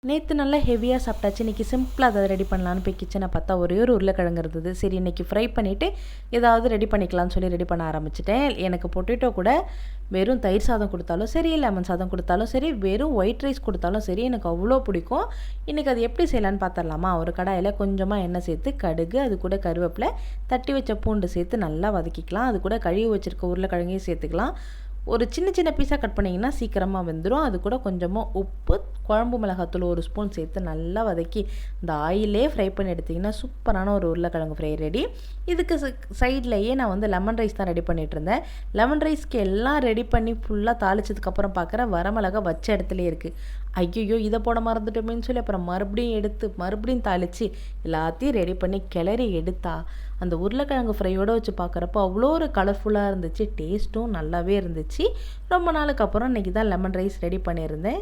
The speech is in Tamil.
நேற்று நல்லா ஹெவியாக சாப்பிட்டாச்சு. இன்றைக்கி சிம்பிளாக அதை ரெடி பண்ணலான்னு போய் கிச்சனை பார்த்தா ஒரே ஒரு உருளைக்கிழங்கு இருந்தது. சரி இன்றைக்கி ஃப்ரை பண்ணிவிட்டு ஏதாவது ரெடி பண்ணிக்கலாம்னு சொல்லி ரெடி பண்ண ஆரம்பிச்சிட்டேன். எனக்கு பொட்டேட்டோ கூட வெறும் தயிர் சாதம் கொடுத்தாலும் சரி, லெமன் சாதம் கொடுத்தாலும் சரி, வெறும் ஒயிட் ரைஸ் கொடுத்தாலும் சரி எனக்கு அவ்வளோ பிடிக்கும். இன்றைக்கி அது எப்படி செய்யலான்னு பார்த்துடலாமா? ஒரு கடாயில் கொஞ்சமாக எண்ணெய் சேர்த்து கடுகு, அது கூட கருவேப்பிலை, தட்டி வச்ச பூண்டு சேர்த்து நல்லா வதக்கிக்கலாம். அது கூட கழுவி வச்சுருக்க உருளைக்கிழங்கையும் சேர்த்துக்கலாம். ஒரு சின்ன சின்ன பீஸாக கட் பண்ணிங்கன்னா சீக்கிரமாக வெந்துடும். அது கூட கொஞ்சமாக உப்பு, குழம்பு மிளகாத்தூள் ஒரு ஸ்பூன் சேர்த்து நல்லா வதக்கி இந்த ஆயிலே ஃப்ரை பண்ணி எடுத்திங்கன்னா சூப்பரான ஒரு உருளைக்கிழங்கு ஃப்ரை ரெடி. இதுக்கு சைட்லேயே நான் வந்து லெமன் ரைஸ் தான் ரெடி பண்ணிகிட்டு இருந்தேன். லெமன் ரைஸ்க்கு எல்லாம் ரெடி பண்ணி ஃபுல்லாக தாளிச்சதுக்கப்புறம் பார்க்குறேன் வரமிளகா வச்ச இடத்துலையே இருக்குது. ஐயோ இதை போட மறந்துட்டோமேன்னு சொல்லி அப்புறம் மறுபடியும் தாளித்து எல்லாத்தையும் ரெடி பண்ணி கிளறி எடுத்தா அந்த உருளைக்கிழங்கு ஃப்ரையோடு வச்சு பார்க்குறப்போ அவ்வளோ ஒரு கலர்ஃபுல்லாக இருந்துச்சு. டேஸ்ட்டும் நல்லாவே இருந்துச்சு. ரொம்ப நாளுக்கு அப்புறம் இன்றைக்கி தான் லெமன் ரைஸ் ரெடி பண்ணியிருந்தேன்.